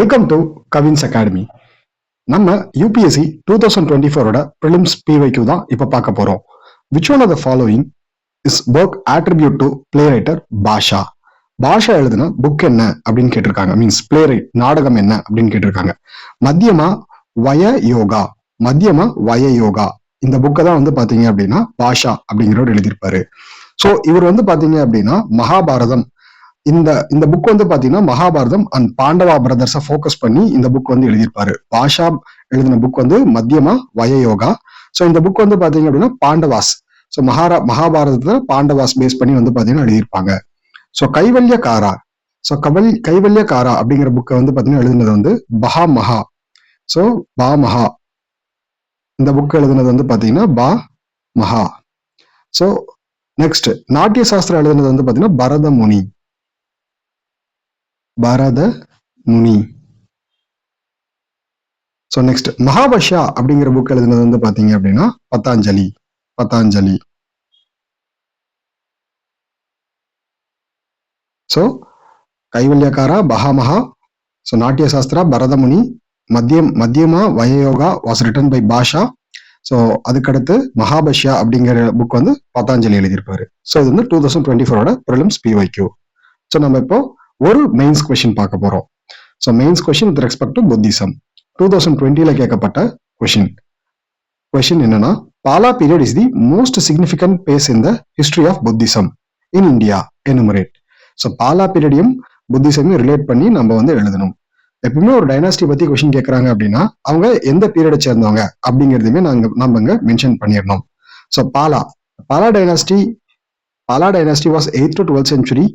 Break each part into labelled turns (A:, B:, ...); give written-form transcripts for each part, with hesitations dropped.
A: Welcome to Kavin's academy. நம்ம UPSC 2024 prelims PYQ தான் இப்ப பார்க்க போறோம். Which one of the following is work attribute to play writer Bhasa? Bhasa எழுதுன புக் என்ன அப்படின்னு கேட்டிருக்காங்க. மீன்ஸ் பிளே ரைட், நாடகம் என்ன அப்படின்னு கேட்டிருக்காங்க. மத்தியமா வய யோகா இந்த புக்கை தான் வந்து பாத்தீங்க அப்படின்னா பாஷா அப்படிங்கிறவர் எழுதியிருப்பாரு. ஸோ இவர் வந்து பாத்தீங்க அப்படின்னா மகாபாரதம், இந்த புக் வந்து பாத்தீங்கன்னா மகாபாரதம் அண்ட் பாண்டவா பிரதர்ஸை ஃபோக்கஸ் பண்ணி இந்த புக் வந்து எழுதியிருப்பாரு. பாஷா எழுதின புக் வந்து மத்தியமா வய யோகா. ஸோ இந்த புக் வந்து பாத்தீங்க அப்படின்னா பாண்டவாஸ், ஸோ மகாபாரதத்துல பாண்டவாஸ் பேஸ் பண்ணி வந்து பாத்தீங்கன்னா எழுதியிருப்பாங்க. ஸோ கைவல்யகாரா அப்படிங்கிற புக்கை வந்து பாத்தீங்கன்னா எழுதினது வந்து மகா. ஸோ மகா இந்த புக் எழுதினது வந்து பாத்தீங்கன்னா மகா. ஸோ நெக்ஸ்ட் நாட்டிய சாஸ்திரம் எழுதினது வந்து பாத்தீங்கன்னா பரத முனி. ஸோ நெக்ஸ்ட் மகாபஷ்யா அப்படிங்கிற புக் எழுதினது வந்து பாத்தீங்க அப்படின்னா பதாஞ்சலி. ஸோ கைவல்யகாரா, மகா. So Natya Shastra Bharatamuni. Madhyama Vyayoga was written by Bhasa. So அதுக்கடுத்து மகாபஷ்யா அப்படிங்கிற புக் வந்து பதாஞ்சலி எழுதியிருப்பாரு. ஸோ இது வந்து 2024 ப்ரிலிம்ஸ் PYQ. ஸோ நம்ம இப்போ ஒரு மெயின்ஸ் கொஸ்டின் பார்க்க போறோம். So mains question with respect to Buddhism 2020 கேட்கப்பட்ட கொஸ்டின் என்னன்னா, Pala period is the most significant phase in the history of Buddhism in India, enumerate. So Pala பீரியடையும் புத்திசமையும் ரிலேட் பண்ணி நம்ம வந்து எழுதணும். எப்பவுமே ஒரு டைனாஸ்டி பத்தி கொஸ்டின் கேட்கறாங்க அப்படின்னா அவங்க எந்த பீரியடை சேர்ந்தவங்க அப்படிங்கிறதுமே நம்ம இங்க மென்ஷன் பண்ணிடணும். So Bala dynasty was 8th to 12th century.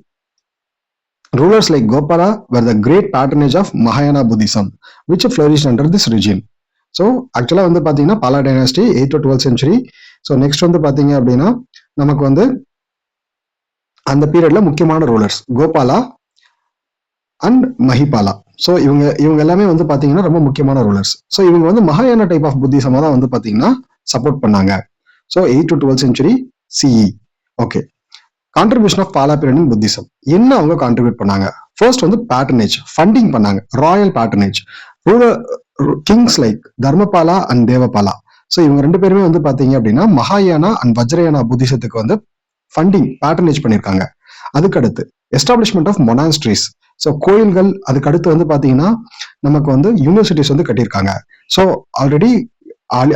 A: Rulers like Gopala were the great patronage of Mahayana Buddhism, which flourished under this regime. So actually வந்து பாத்தீங்கன்னா Bala dynasty 8th to 12th century. So next வந்து பாத்தீங்க அப்படின்னா நமக்கு வந்து அந்த பீரியட்ல முக்கியமான rulers Gopala and Mahipala. So இவங்க எல்லாமே வந்து பாத்தீங்கன்னா ரொம்ப முக்கியமான ரூலர்ஸ். ஸோ இவங்க வந்து மகாயான டைப் ஆஃப் புத்திசமா தான் வந்து பாத்தீங்கன்னா சப்போர்ட் பண்ணாங்க. So 8th to 12th century CE. Okay, contribution of Pala period in Buddhism என்ன அவங்க கான்ட்ரிபியூட் பண்ணாங்க? ஃபர்ஸ்ட் வந்து பேட்டர்னேஜ், ஃபண்டிங் பண்ணாங்க, royal patronage. Ruler kings like Dharmapala and Devapala. So இவங்க ரெண்டு பேருமே வந்து பாத்தீங்க அப்படின்னா மகாயானா அண்ட் வஜ்ரயானா புத்திசத்துக்கு வந்து ஃபண்டிங், பேட்டர்னேஜ் பண்ணியிருக்காங்க. அதுக்கடுத்து எஸ்டாப்ளிஷ்மெண்ட் ஆஃப் மொனாஸ்ட்ரிஸ், ஸோ கோயில்கள். அதுக்கடுத்து வந்து பாத்தீங்கன்னா நமக்கு வந்து யூனிவர்சிட்டிஸ் வந்து கட்டியிருக்காங்க. ஸோ ஆல்ரெடி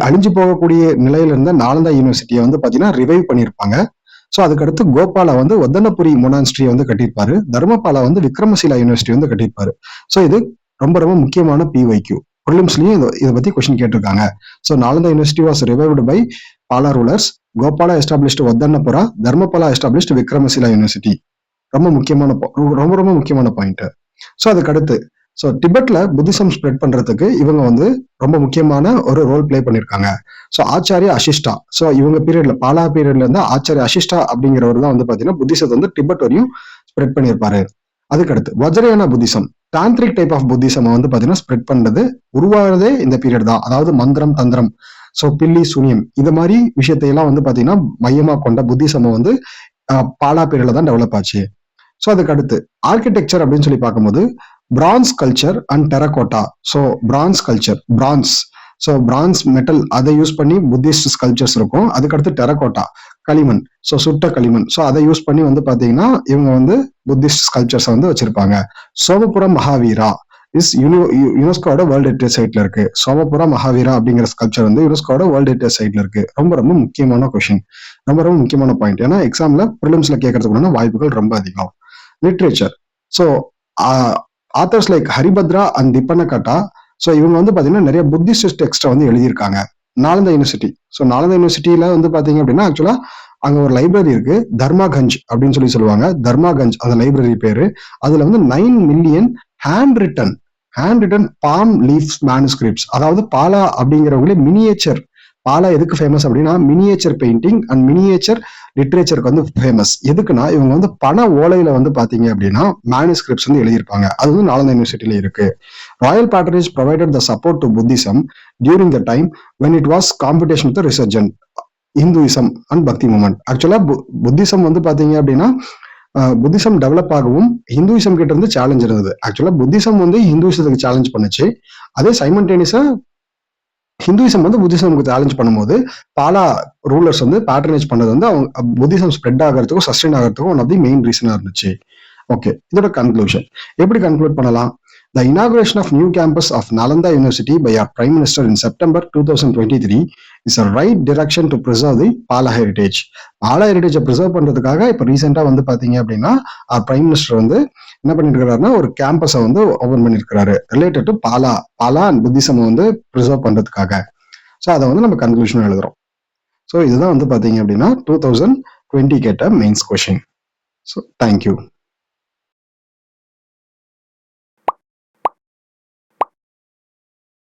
A: அழிஞ்சு போகக்கூடிய நிலையில இருந்த நாலந்தா யூனிவர்சிட்டியை வந்து பாத்தீங்கன்னா ரிவைவ் பண்ணியிருப்பாங்க. ஸோ அதுக்கடுத்து கோபாலா வந்து வதனபுரி மொனாஸ்ட்ரி வந்து கட்டியிருப்பாரு. தர்மபாலா வந்து விக்ரமசீலா யூனிவர்சிட்டி வந்து கட்டியிருப்பாரு. ஸோ இது ரொம்ப ரொம்ப முக்கியமான PYQ. ப்ரிலிம்ஸ்லயும் இதை பத்தி கொஸ்டின் கேட்டிருக்காங்க. So Nalanda university was revived by Pala rulers. Gopala established Vadanapura, Dharmapala established Vikramashila university. ரொம்ப முக்கியமான பாயிண்ட். ஸோ அதுக்கடுத்து ஸோ டிபெட்ல புத்திசம் ஸ்ப்ரெட் பண்றதுக்கு இவங்க வந்து ரொம்ப முக்கியமான ஒரு ரோல் பிளே பண்ணிருக்காங்க. ஸோ ஆச்சாரிய அசிஷ்டா. ஸோ இவங்க பீரியட்ல பாலா பீரியட்ல இருந்து ஆச்சாரிய அசிஷ்டா அப்படிங்கிறவர் தான் வந்து பாத்தீங்கன்னா புத்திசத்தை வந்து டிபெட் வரையும் ஸ்ப்ரெட் பண்ணியிருப்பாரு. அதுக்கடுத்து Vajrayana Buddhism, tantric type of Buddhism வந்து பாத்தீங்கன்னா ஸ்ப்ரெட் பண்றது உருவாகிறதே இந்த பீரியட் தான். அதாவது மந்திரம், தந்திரம், ஸோ பில்லி, சூனியம் இந்த மாதிரி விஷயத்தையெல்லாம் வந்து பாத்தீங்கன்னா மையமா கொண்ட புத்திசம் வந்து பாலா பீரியட்ல தான் டெவலப் ஆச்சு. ஸோ அதுக்கடுத்து ஆர்கிடெக்சர் அப்படின்னு சொல்லி பார்க்கும்போது France culture and terracotta. So France culture, so France metal அதை யூஸ் பண்ணி புத்திஸ்ட் ஸ்கல்ச்சர்ஸ் இருக்கும். அதுக்கடுத்து டெரகோட்டா, களிமண், ஸோ சுட்ட களிமண். ஸோ அதை யூஸ் பண்ணி வந்து பாத்தீங்கன்னா இவங்க வந்து புத்திஸ்ட் ஸ்கல்ச்சர்ஸ் வந்து வச்சிருப்பாங்க. சோமபுரம் மகாவீரா இஸ் யுனெஸ்கோட வேர்ல்டு ஹெரிட்டேஜ் சைட்ல இருக்கு. சோமபுரா மகாவீரா அப்படிங்கிற ஸ்கல்ச்சர் வந்து யுனெஸ்கோட வேர்ல்டு ஹெரிட்டேஜ் சைட்ல இருக்கு. ரொம்ப முக்கியமான கொஸ்டின், ரொம்ப முக்கியமான பாயிண்ட். ஏன்னா எக்ஸாம்ல ப்ரிலிம்ஸ்ல கேட்கறதுக்குள்ள வாய்ப்புகள் ரொம்ப அதிகம். Literature, so authors like Haribhadra and Dipankara. So இவங்க வந்து பாத்தீங்கன்னா நிறைய புத்திஸ்ட் டெக்ஸ்ட்டை வந்து எழுதியிருக்காங்க. நாலந்தா யூனிவர்சிட்டி, ஸோ நாலந்தா யூனிவர்சிட்டியில வந்து பாத்தீங்க அப்படின்னா ஆக்சுவலா அங்க ஒரு லைப்ரரி இருக்கு, தர்மாகஞ்ச் அப்படின்னு சொல்லுவாங்க. தர்மாகஞ்ச் அந்த லைப்ரரி பேரு. அதுல வந்து 9 million hand return bomb leaf manuscripts. அதாவது பாலா அப்படிங்கிறவங்களே மினியேச்சர். பாலா எதுக்கு ஃபேமஸ் அப்படின்னா மினியேச்சர் பெயிண்டிங் அண்ட் மினியேச்சர் லிட்ரேச்சருக்கு வந்து ஃபேமஸ். எதுக்குன்னா இவங்க வந்து பண ஓலையில வந்து பாத்தீங்க அப்படின்னா மேனுஸ்கிரிப்ட்ஸ் வந்து எழுதியிருப்பாங்க. அது வந்து நாலந்தா யூனிவர்சிட்டியில இருக்கு. Royal patronage provided the support to Buddhism during the time when it was competition with the resurgent Hinduism and Bhakti movement. ஆக்சுவலா புத்திசம் வந்து பாத்தீங்க அப்படின்னா புத்திசம் டெவலப் ஆகவும் ஹிந்துவிசம் கிட்ட இருந்து சேலஞ்ச் இருந்தது. ஆக்சுவலா புத்திசம் வந்து ஹிந்துவிசத்துக்கு சேலஞ்ச் பண்ணுச்சு. அதே சைமல்டேனியஸா ஹிந்துவிசம் வந்து புத்திசம்க்கு சேலஞ்ச் பண்ணும்போது பாலா ரூலர்ஸ் வந்து பேட்டர்னைஸ் பண்ணது வந்து அவங்க புத்திசம் ஸ்ப்ரெட் ஆகிறதுக்கும் சஸ்டெயின் ஆகிறதுக்கும் ஒன் ஆஃப் தி மெயின் ரீசனா இருந்துச்சு. ஓகே, இதோட கன்க்ளூஷன் எப்படி கன்க்ளூட் பண்ணலாம்? The inauguration of new campus of Nalanda University by our Prime Minister in September 2023 is a right direction to preserve the Pala heritage. Pala ஹெரிடேஜை preserve பண்றதுக்காக இப்போ ரீசெண்டா வந்து பாத்தீங்க அப்படின்னா பிரைம் மினிஸ்டர் வந்து என்ன பண்ணிட்டு இருக்காருன்னா ஒரு கேம்பஸை வந்து ஓபன் பண்ணிருக்காரு related to Bala and Buddhism வந்து ப்ரிசர்வ் பண்றதுக்காக. ஸோ அதை வந்து நம்ம கன்க்ளூஷன் எழுதுறோம். ஸோ இதுதான் வந்து பாத்தீங்க அப்படின்னா 2020 கேட்ட மெயின்ஸ் கொஸ்டின். So thank you.